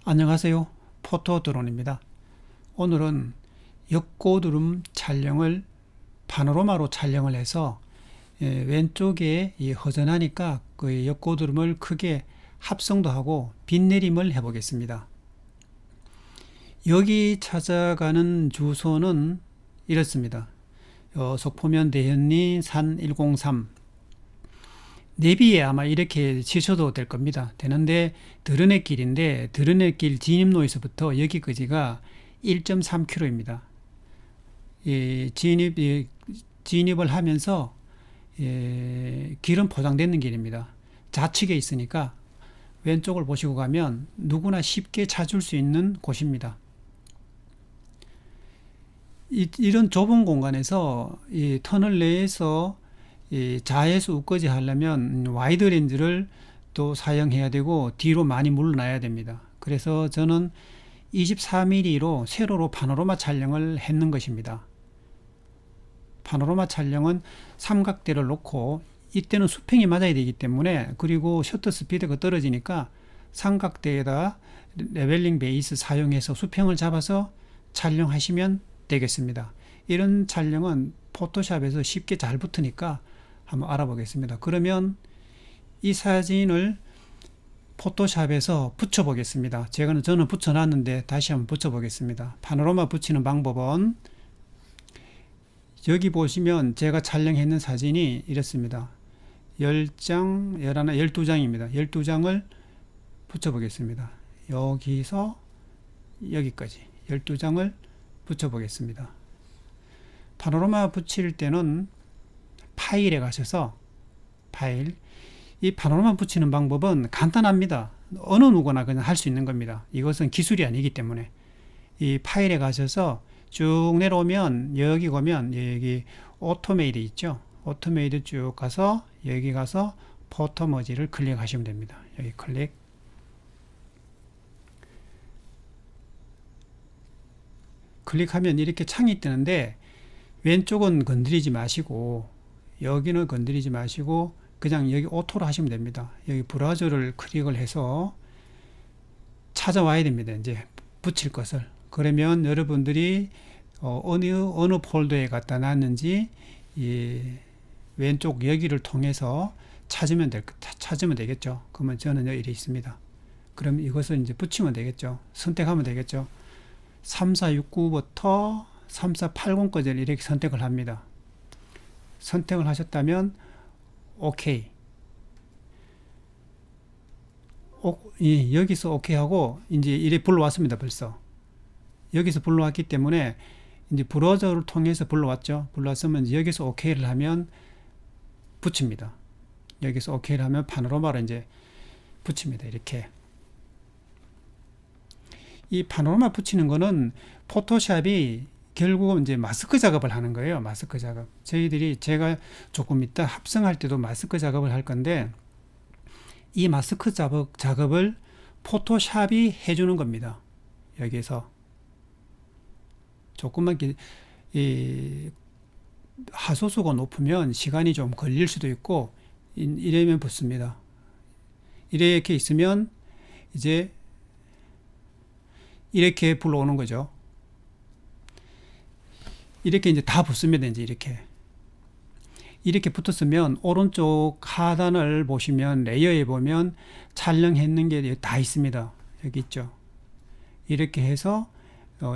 안녕하세요. 포토드론입니다. 오늘은 옆고드름 촬영을 파노라마로 촬영을 해서 왼쪽에 허전하니까 그 옆고드름을 크게 합성도 하고 빛내림을 해보겠습니다. 여기 찾아가는 주소는 이렇습니다. 속포면 대현리 산 103. 내비에 아마 이렇게 치셔도 될 겁니다. 되는데 드러내길인데 드러내길 진입로에서부터 여기까지가 1.3km입니다. 진입을 하면서 길은 포장되는 길입니다. 좌측에 있으니까 왼쪽을 보시고 가면 누구나 쉽게 찾을 수 있는 곳입니다. 이런 좁은 공간에서 이 터널 내에서 좌에서 우까지 하려면 와이드 렌즈를 또 사용해야 되고 뒤로 많이 물러나야 됩니다. 그래서 저는 24mm로 세로로 파노라마 촬영을 했는 것입니다. 파노라마 촬영은 삼각대를 놓고 이때는 수평이 맞아야 되기 때문에, 그리고 셔터 스피드가 떨어지니까 삼각대에다 레벨링 베이스 사용해서 수평을 잡아서 촬영하시면 되겠습니다. 이런 촬영은 포토샵에서 쉽게 잘 붙으니까 한번 알아보겠습니다. 그러면 이 사진을 포토샵에서 붙여 보겠습니다. 저는 붙여 놨는데 다시 한번 붙여 보겠습니다. 파노라마 붙이는 방법은 여기 보시면 제가 촬영했는 사진이 이렇습니다. 10장, 11, 12장입니다. 12장을 붙여 보겠습니다. 여기서 여기까지 12장을 붙여 보겠습니다. 파노라마 붙일 때는 파일에 가셔서 이 파노라마 붙이는 방법은 간단합니다. 어느 누구나 그냥 할 수 있는 겁니다. 이것은 기술이 아니기 때문에. 이 파일에 가셔서 쭉 내려오면 여기 보면 여기 오토메이드 있죠. 오토메이드 쭉 가서 여기 가서 포토머지를 클릭하시면 됩니다. 여기 클릭. 클릭하면 이렇게 창이 뜨는데 왼쪽은 건드리지 마시고 여기는 건드리지 마시고 그냥 여기 오토로 하시면 됩니다. 여기 브라우저를 클릭을 해서 찾아와야 됩니다. 이제 붙일 것을. 그러면 여러분들이 어느 폴더에 갖다 놨는지 왼쪽 여기를 통해서 찾으면 되겠죠. 그러면 저는 여기 있습니다. 그럼 이것을 이제 붙이면 되겠죠. 선택하면 되겠죠. 3469부터 3480까지 이렇게 선택을 합니다. 선택을 하셨다면 OK. 여기서 OK 하고 이제 이렇게 불러왔습니다. 벌써 여기서 불러왔기 때문에 이제 브라우저를 통해서 불러왔죠. 불러왔으면 여기서 OK를 하면 붙입니다. 여기서 OK를 하면 파노라마로 이제 붙입니다. 이렇게. 이 파노라마 붙이는 거는 포토샵이 결국은 이제 마스크 작업을 하는 거예요. 마스크 작업. 제가 조금 이따 합성할 때도 마스크 작업을 할 건데, 이 마스크 작업을 포토샵이 해주는 겁니다. 여기서. 조금만 하소수가 높으면 시간이 좀 걸릴 수도 있고, 이러면 붙습니다. 이렇게 있으면 이제 이렇게 불러오는 거죠. 이렇게 이제 다 붙습니다. 이제 이렇게 붙었으면 오른쪽 하단을 보시면 레이어에 보면 촬영했는 게 다 있습니다. 여기 있죠. 이렇게 해서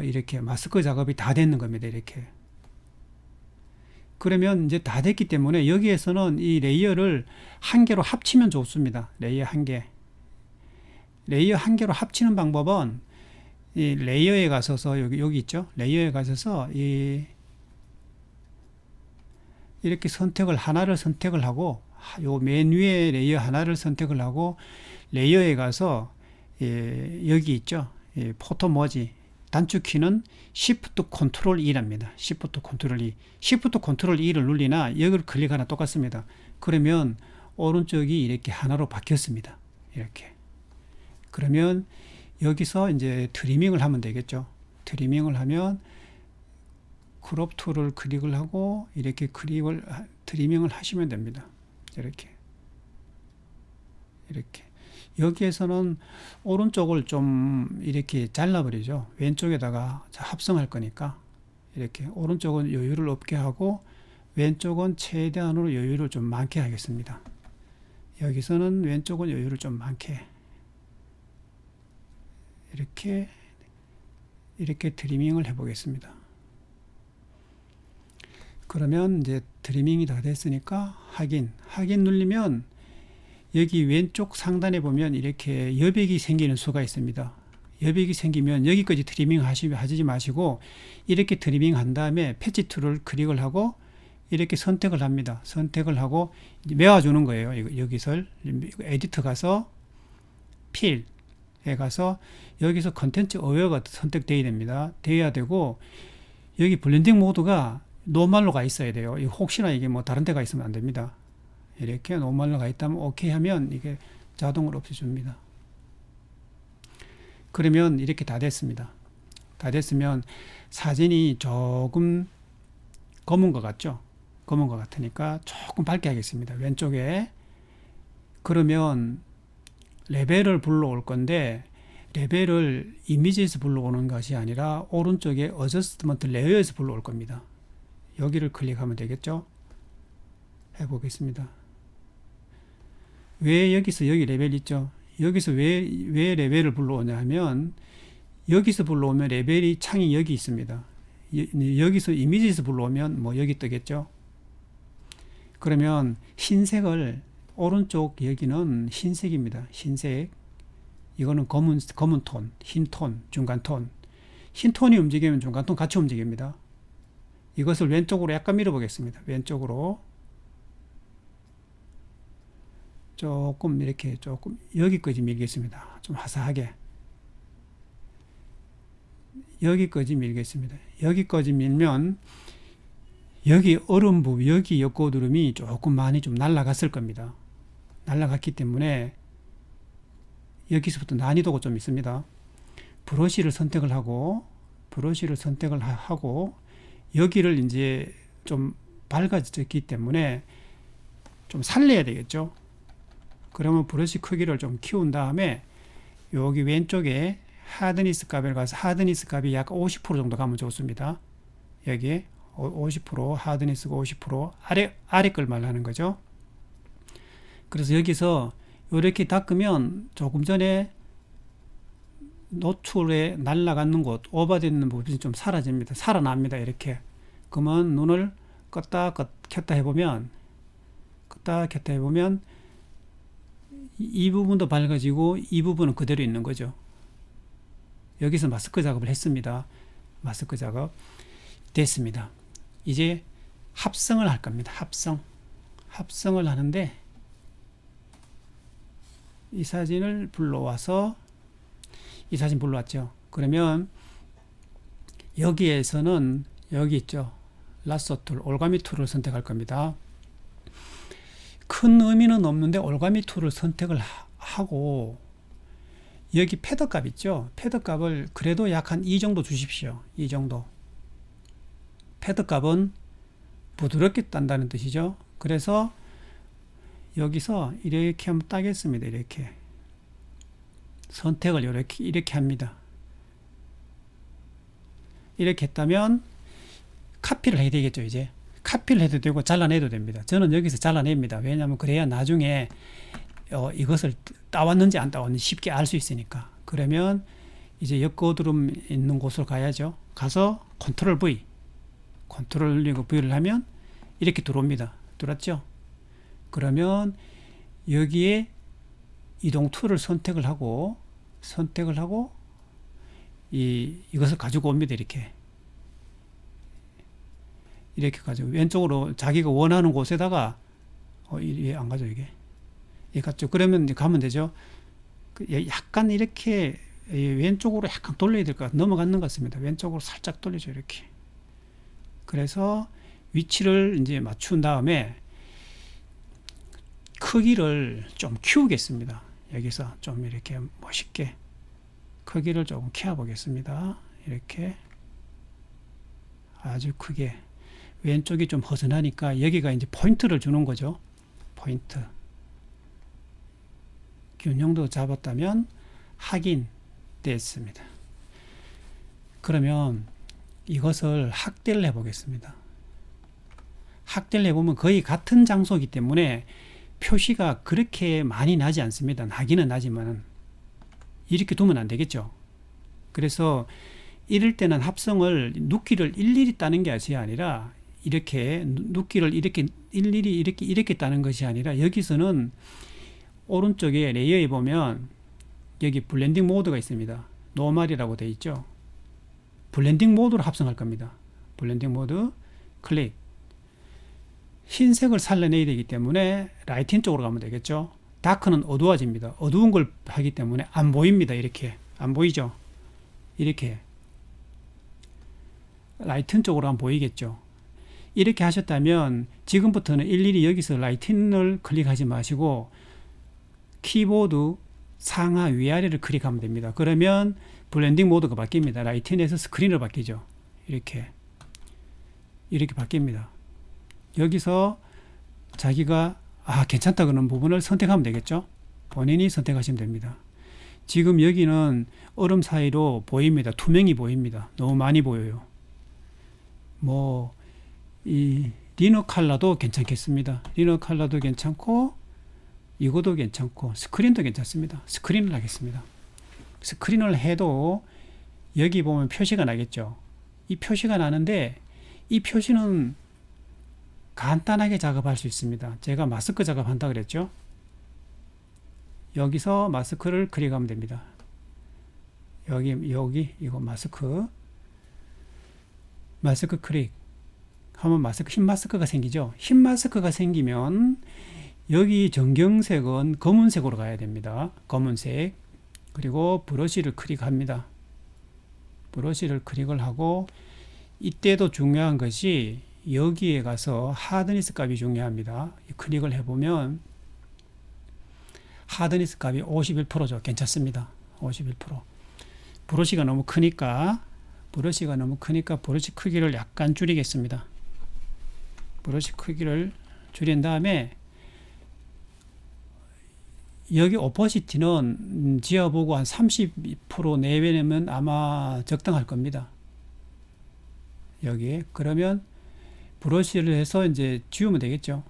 이렇게 마스크 작업이 다 됐는 겁니다. 이렇게. 그러면 이제 다 됐기 때문에 여기에서는 이 레이어를 한 개로 합치면 좋습니다. 레이어 한 개. 레이어 한 개로 합치는 방법은 이 레이어에 가셔서 여기 있죠. 레이어에 가셔서 이렇게 하나를 선택을 하고, 요 맨 위에 레이어 하나를 선택을 하고, 레이어에 가서 여기 있죠. 포토머지 단축키는 Shift Ctrl E랍니다. Shift Ctrl E. Shift Ctrl E를 눌리나 여기를 클릭하나 똑같습니다. 그러면 오른쪽이 이렇게 하나로 바뀌었습니다. 이렇게. 그러면 여기서 이제 트리밍을 하면 되겠죠. 트리밍을 하면 크롭 툴을 클릭을 하고 이렇게 트리밍을 하시면 됩니다. 이렇게. 여기에서는 오른쪽을 좀 이렇게 잘라버리죠. 왼쪽에다가 합성할 거니까. 이렇게 오른쪽은 여유를 없게 하고 왼쪽은 최대한으로 여유를 좀 많게 하겠습니다. 여기서는 왼쪽은 여유를 좀 많게 이렇게 트리밍을 해 보겠습니다. 그러면 이제 트리밍이 다 됐으니까 확인 누르면 여기 왼쪽 상단에 보면 이렇게 여백이 생기는 수가 있습니다. 여백이 생기면 여기까지 트리밍 하지 마시고 이렇게 트리밍 한 다음에 패치 툴을 클릭을 하고 이렇게 선택을 합니다. 선택을 하고 메워주는 거예요. 여기서 에디터 가서 필에 가서 여기서 컨텐츠 어웨어가 선택되어야 됩니다. 되어야 되고 여기 블렌딩 모드가 노멀로 가 있어야 돼요. 혹시나 이게 뭐 다른 데가 있으면 안 됩니다. 이렇게 노멀로 가 있다면 오케이 하면 이게 자동으로 없애줍니다. 그러면 이렇게 다 됐습니다. 다 됐으면 사진이 조금 검은 것 같죠? 검은 것 같으니까 조금 밝게 하겠습니다. 왼쪽에. 그러면 레벨을 불러올 건데 레벨을 이미지에서 불러오는 것이 아니라 오른쪽에 어저스트먼트 레이어에서 불러올 겁니다. 여기를 클릭하면 되겠죠? 해보겠습니다. 왜 여기서 여기 레벨 있죠? 여기서 왜 레벨을 불러오냐 하면 여기서 불러오면 레벨이 창이 여기 있습니다. 여기서 이미지에서 불러오면 뭐 여기 뜨겠죠? 그러면 흰색을 오른쪽 여기는 흰색입니다. 흰색. 이거는 검은 톤, 흰 톤, 중간 톤. 흰 톤이 움직이면 중간 톤 같이 움직입니다. 이것을 왼쪽으로 약간 밀어보겠습니다. 왼쪽으로. 조금 이렇게 조금 여기까지 밀겠습니다. 좀 화사하게. 여기까지 밀겠습니다. 여기까지 밀면 여기 얼음 부분, 여기 옆고드름이 조금 많이 좀 날아갔을 겁니다. 날아갔기 때문에 여기서부터 난이도가 좀 있습니다. 브러쉬를 선택을 하고 여기를 이제 좀 밝아졌기 때문에 좀 살려야 되겠죠. 그러면 브러쉬 크기를 좀 키운 다음에 여기 왼쪽에 하드니스 값을 가서 하드니스 값이 약 50% 정도 가면 좋습니다. 여기에 50% 하드니스가 50% 아래 걸 말하는 거죠. 그래서 여기서 이렇게 닦으면 조금 전에 노출에 날아가는 곳, 오버되는 부분이 좀 사라집니다. 살아납니다. 이렇게. 그러면 눈을 껐다 켰다 해보면 이 부분도 밝아지고 이 부분은 그대로 있는 거죠. 여기서 마스크 작업을 했습니다. 마스크 작업 됐습니다. 이제 합성을 할 겁니다. 합성을 하는데 이 사진을 불러와서 이 사진 불러왔죠. 그러면 여기에서는 여기 있죠. 라sso 툴, 올가미 툴을 선택할 겁니다. 큰 의미는 없는데 올가미 툴을 선택을 하고 여기 패드 값 있죠. 패드 값을 그래도 약 한 2 정도 주십시오. 2 정도. 패드 값은 부드럽게 딴다는 뜻이죠. 그래서 여기서 이렇게 한번 따겠습니다. 이렇게 선택을 이렇게 합니다. 이렇게 했다면 카피를 해야 되겠죠. 이제 카피를 해도 되고 잘라내도 됩니다. 저는 여기서 잘라냅니다. 왜냐하면 그래야 나중에 이것을 따왔는지 안 따왔는지 쉽게 알 수 있으니까. 그러면 이제 옆거드름 있는 곳으로 가야죠. 가서 컨트롤 V 눌리고 V를 하면 이렇게 들어옵니다. 들어왔죠? 그러면 여기에 이동 툴을 선택을 하고 이것을 가지고 옵니다. 이렇게 가지고 왼쪽으로 자기가 원하는 곳에다가 이게 안 가죠. 이게 갔죠. 그러면 이제 가면 되죠. 약간 이렇게 왼쪽으로 약간 돌려야 될 것 같아요. 넘어가는 것 같습니다. 왼쪽으로 살짝 돌리죠. 이렇게. 그래서 위치를 이제 맞춘 다음에 크기를 좀 키우겠습니다. 여기서 좀 이렇게 멋있게 크기를 조금 키워보겠습니다. 이렇게 아주 크게. 왼쪽이 좀 허전하니까 여기가 이제 포인트를 주는 거죠. 포인트. 균형도 잡았다면 확인됐습니다. 그러면 이것을 확대를 해보겠습니다. 확대를 해보면 거의 같은 장소이기 때문에 표시가 그렇게 많이 나지 않습니다. 나기는 나지만 이렇게 두면 안 되겠죠. 그래서 이럴 때는 합성을 눕기를 일일이 따는 것이 아니라 이렇게 눕기를 이렇게 일일이 이렇게 따는 것이 아니라 여기서는 오른쪽에 레이어에 보면 여기 블렌딩 모드가 있습니다. 노멀이라고 되어 있죠. 블렌딩 모드로 합성할 겁니다. 블렌딩 모드 클릭. 흰색을 살려내야 되기 때문에 라이팅 쪽으로 가면 되겠죠. 다크는 어두워집니다. 어두운 걸 하기 때문에 안 보입니다. 이렇게 안 보이죠. 이렇게 라이튼 쪽으로 하면 보이겠죠. 이렇게 하셨다면 지금부터는 일일이 여기서 라이팅을 클릭하지 마시고 키보드 상하 위아래를 클릭하면 됩니다. 그러면 블렌딩 모드가 바뀝니다. 라이팅에서 스크린으로 바뀌죠. 이렇게 바뀝니다. 여기서 자기가 괜찮다 그러는 부분을 선택하면 되겠죠. 본인이 선택하시면 됩니다. 지금 여기는 얼음 사이로 보입니다. 투명이 보입니다. 너무 많이 보여요. 이 리너 컬러도 괜찮겠습니다. 리너 컬러도 괜찮고 이거도 괜찮고 스크린도 괜찮습니다. 스크린을 하겠습니다. 스크린을 해도 여기 보면 표시가 나겠죠. 이 표시가 나는데 이 표시는 간단하게 작업할 수 있습니다. 제가 마스크 작업한다 그랬죠. 여기서 마스크를 클릭하면 됩니다. 여기 이거 마스크 클릭 하면 흰 마스크가 생기죠. 흰 마스크가 생기면 여기 전경색은 검은색으로 가야 됩니다. 검은색. 그리고 브러쉬를 클릭합니다. 브러쉬를 클릭을 하고 이때도 중요한 것이 여기에 가서 하드니스 값이 중요합니다. 클릭을 해보면 하드니스 값이 51%죠. 괜찮습니다. 51%. 브러쉬가 너무 크니까 브러쉬 크기를 약간 줄이겠습니다. 브러쉬 크기를 줄인 다음에 여기 오퍼시티는 지어보고 한 30% 내외면 아마 적당할 겁니다. 여기에 그러면 브러쉬를 해서 이제 지우면 되겠죠.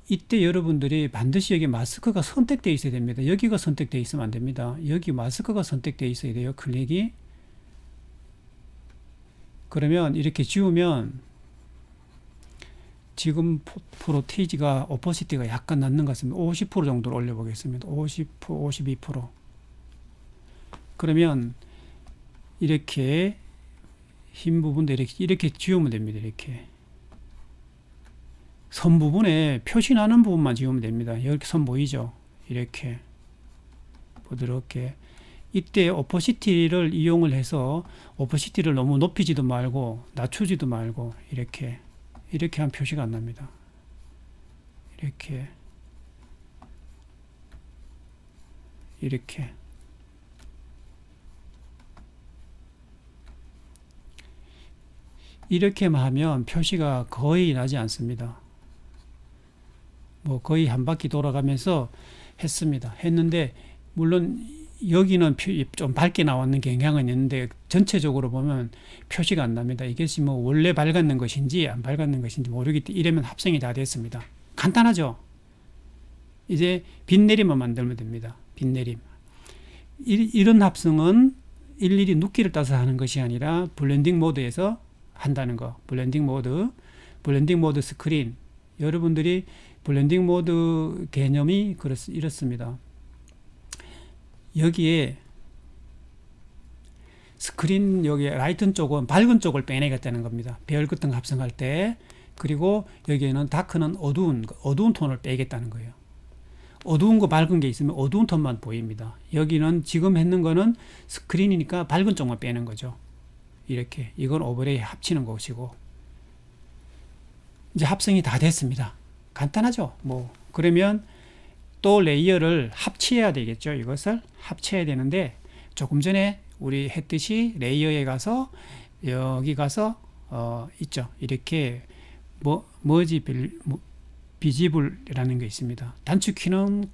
이때 여러분들이 반드시 여기 마스크가 선택되어 있어야 됩니다. 여기가 선택되어 있으면 안 됩니다. 여기 마스크가 선택되어 있어야 돼요. 클릭이. 그러면 이렇게 지우면 지금 프로테이지가 오퍼시티가 약간 낮는 것 같습니다. 50% 정도로 올려보겠습니다. 50%, 52%. 그러면 이렇게 흰 부분도 이렇게 지우면 됩니다. 이렇게 선 부분에 표시 나는 부분만 지우면 됩니다. 이렇게 선 보이죠? 이렇게 부드럽게. 이때 오퍼시티를 이용을 해서 오퍼시티를 너무 높이지도 말고 낮추지도 말고 이렇게 하면 표시가 안 납니다. 이렇게만 하면 표시가 거의 나지 않습니다. 거의 한 바퀴 돌아가면서 했는데 물론 여기는 좀 밝게 나왔는 경향은 있는데 전체적으로 보면 표시가 안 납니다. 이것이 원래 밝았는 것인지 안 밝았는 것인지 모르기 때문에 이러면 합성이 다 됐습니다. 간단하죠? 이제 빛내림만 만들면 됩니다. 빛내림. 이런 합성은 일일이 눕기를 따서 하는 것이 아니라 블렌딩 모드에서 한다는 거. 블렌딩 모드 스크린. 여러분들이 블렌딩 모드 개념이 이렇습니다. 여기에 스크린 여기 라이튼 쪽은 밝은 쪽을 빼내겠다는 겁니다. 배열 같은 거 합성할 때. 그리고 여기에는 다크는 어두운 톤을 빼겠다는 거예요. 어두운 거 밝은 게 있으면 어두운 톤만 보입니다. 여기는 지금 했는 거는 스크린이니까 밝은 쪽만 빼는 거죠. 이렇게. 이건 오버레이 합치는 것이고. 이제 합성이 다 됐습니다. 간단하죠? 그러면 또 레이어를 합치해야 되겠죠. 이것을 합치해야 되는데 조금 전에 우리 했듯이 레이어에 가서 여기 가서 있죠. 이렇게 머지 비지블이라는 게 있습니다. 단축키는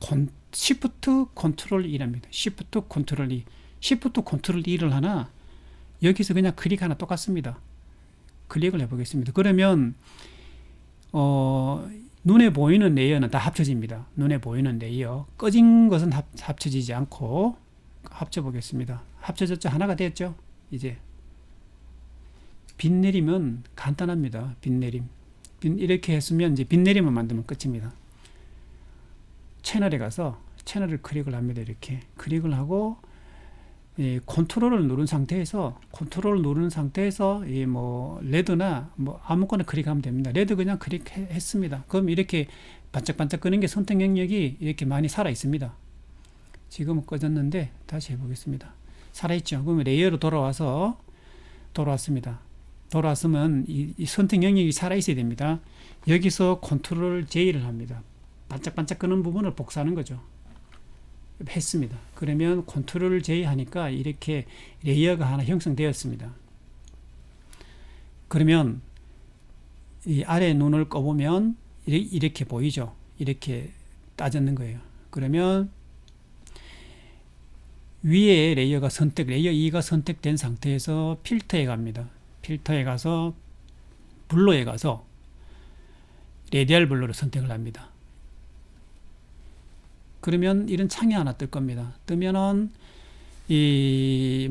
Shift Ctrl E랍니다. Shift Ctrl E. Shift Ctrl E를 하나 여기서 그냥 클릭 하나 똑같습니다. 클릭을 해보겠습니다. 그러면 눈에 보이는 레이어는 다 합쳐집니다. 눈에 보이는 레이어 꺼진 것은 합쳐지지 않고 합쳐보겠습니다. 합쳐졌죠? 하나가 됐죠? 이제 빛 내림은 간단합니다. 빛 내림 이렇게 했으면 이제 빛 내림을 만들면 끝입니다. 채널에 가서 채널을 클릭을 합니다. 이렇게 클릭을 하고 컨트롤을 누른 상태에서 이 뭐 레드나 뭐 아무거나 클릭하면 됩니다. 레드 그냥 클릭했습니다. 그럼 이렇게 반짝반짝 끄는 게 선택 영역이 이렇게 많이 살아 있습니다. 지금은 꺼졌는데 다시 해보겠습니다. 살아있죠. 그러면 레이어로 돌아왔습니다. 돌아왔으면 이 선택 영역이 살아 있어야 됩니다. 여기서 컨트롤 J를 합니다. 반짝반짝 끄는 부분을 복사하는 거죠. 했습니다. 그러면 컨트롤 J 하니까 이렇게 레이어가 하나 형성되었습니다. 그러면 이 아래 눈을 꺼보면 이렇게 보이죠. 이렇게 따졌는 거예요. 그러면 위에 레이어 2가 선택된 상태에서 필터에 갑니다. 필터에 가서 블러에 가서 레디얼 블러를 선택을 합니다. 그러면 이런 창이 하나 뜰 겁니다. 뜨면은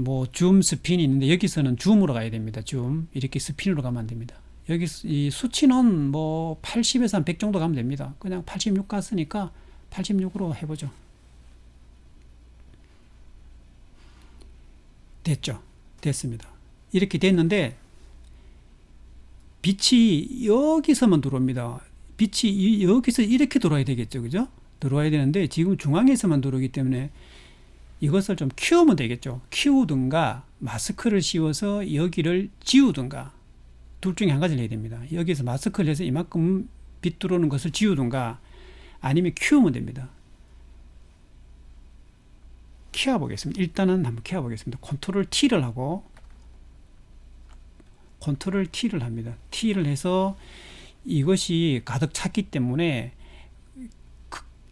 뭐 줌 스핀이 있는데 여기서는 줌으로 가야 됩니다. 줌 이렇게 스핀으로 가면 안 됩니다. 여기 이 수치는 뭐 80에서 한 100 정도 가면 됩니다. 그냥 86 갔으니까 86으로 해보죠. 됐죠. 됐습니다. 이렇게 됐는데 빛이 여기서만 들어옵니다. 빛이 여기서 이렇게 들어와야 되겠죠. 그죠? 들어와야 되는데 지금 중앙에서만 들어오기 때문에 이것을 좀 키우면 되겠죠. 키우든가 마스크를 씌워서 여기를 지우든가 둘 중에 한 가지를 해야 됩니다. 여기서 마스크를 해서 이만큼 빛 들어오는 것을 지우든가 아니면 키우면 됩니다. 키워보겠습니다. 일단은 한번 키워보겠습니다. 컨트롤 T를 하고 컨트롤 T를 합니다. T를 해서 이것이 가득 찼기 때문에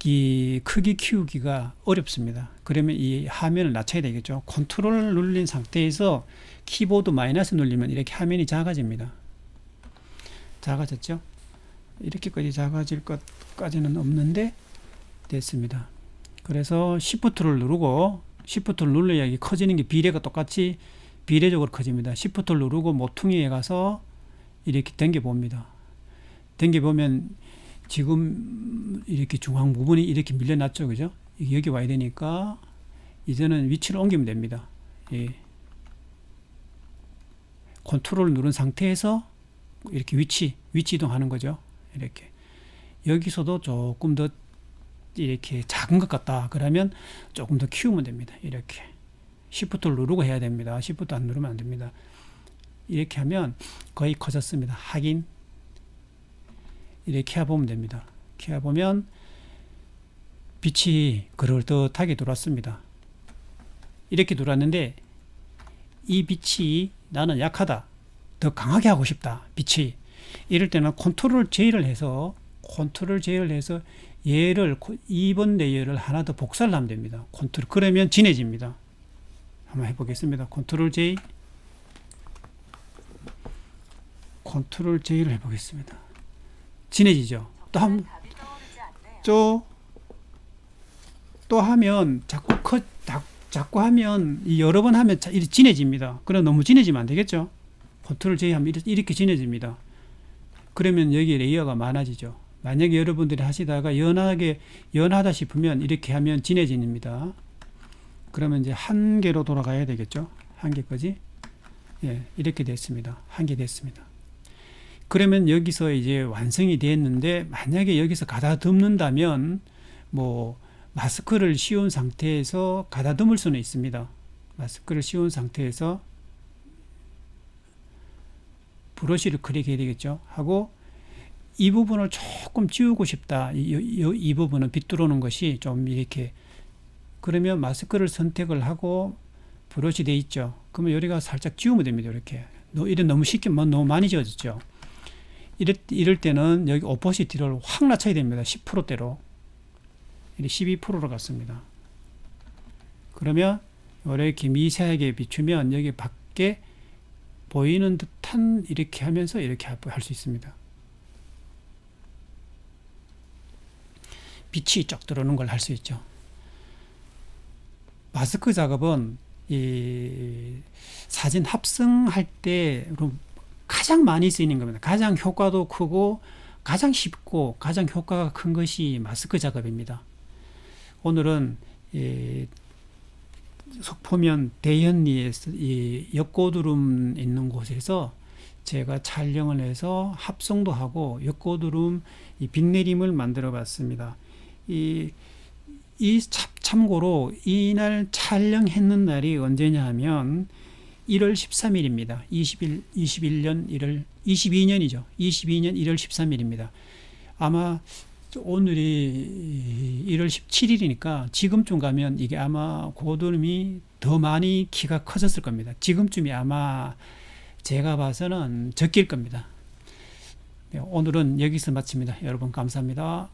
이 크기 키우기가 어렵습니다. 그러면 이 화면을 낮춰야 되겠죠. 컨트롤을 눌린 상태에서 키보드 마이너스 눌리면 이렇게 화면이 작아집니다. 작아졌죠? 이렇게까지 작아질 것까지는 없는데 됐습니다. 그래서 Shift를 누르고 Shift를 눌러야 이게 커지는 게 비례가 똑같이 비례적으로 커집니다. Shift를 누르고 모퉁이에 가서 이렇게 당겨 봅니다. 당겨 보면 지금 이렇게 중앙 부분이 이렇게 밀려났죠. 그죠? 여기 와야 되니까 이제는 위치를 옮기면 됩니다. 예. 컨트롤 누른 상태에서 이렇게 위치 이동하는 거죠. 이렇게. 여기서도 조금 더 이렇게 작은 것 같다. 그러면 조금 더 키우면 됩니다. 이렇게. Shift를 누르고 해야 됩니다. Shift 안 누르면 안 됩니다. 이렇게 하면 거의 커졌습니다. 확인. 이렇게 해보면 됩니다. 해보면 빛이 그럴듯하게 들어왔습니다. 이렇게 들어왔는데 이 빛이 나는 약하다. 더 강하게 하고 싶다. 빛이. 이럴 때는 컨트롤 J를 해서 얘를 2번 레이어를 하나 더 복사를 하면 됩니다. 그러면 진해집니다. 한번 해보겠습니다. 컨트롤 J를 해보겠습니다. 진해지죠. 또 하면 자꾸 하면 여러 번 하면 진해집니다. 그럼 너무 진해지면 안 되겠죠. 컨트롤 J 하면 이렇게 진해집니다. 그러면 여기 레이어가 많아지죠. 만약에 여러분들이 하시다가 연하다 싶으면 이렇게 하면 진해집니다. 그러면 이제 한 개로 돌아가야 되겠죠. 한 개까지. 예, 이렇게 됐습니다. 한 개 됐습니다. 그러면 여기서 이제 완성이 됐는데 만약에 여기서 가다듬는다면 뭐 마스크를 씌운 상태에서 가다듬을 수는 있습니다. 마스크를 씌운 상태에서 브러쉬를 클릭해야 되겠죠. 하고 이 부분을 조금 지우고 싶다. 이 부분은 빛 들어오는 것이 좀 이렇게 그러면 마스크를 선택을 하고 브러쉬 돼 있죠. 그러면 여기가 살짝 지우면 됩니다. 이렇게 이런 너무 쉽게 너무 많이 지워졌죠. 이럴 때는 여기 오퍼시티를 확 낮춰야 됩니다. 10%대로. 12%로 갔습니다. 그러면 이렇게 미세하게 비추면 여기 밖에 보이는 듯한 이렇게 하면서 이렇게 할 수 있습니다. 빛이 쫙 들어오는 걸 할 수 있죠. 마스크 작업은 이 사진 합성할 때 가장 많이 쓰이는 겁니다. 가장 효과도 크고 가장 쉽고 가장 효과가 큰 것이 마스크 작업입니다. 오늘은 속포면 대현리에서 이 옆고드름 있는 곳에서 제가 촬영을 해서 합성도 하고 옆고드름 이 빛내림을 만들어 봤습니다. 참고로 이날 촬영했는 날이 언제냐 하면 1월 13일입니다. 22년 1월 13일입니다. 아마 오늘이 1월 17일이니까 지금쯤 가면 이게 아마 고드름이 더 많이 키가 커졌을 겁니다. 지금쯤이 아마 제가 봐서는 적길 겁니다. 네, 오늘은 여기서 마칩니다. 여러분 감사합니다.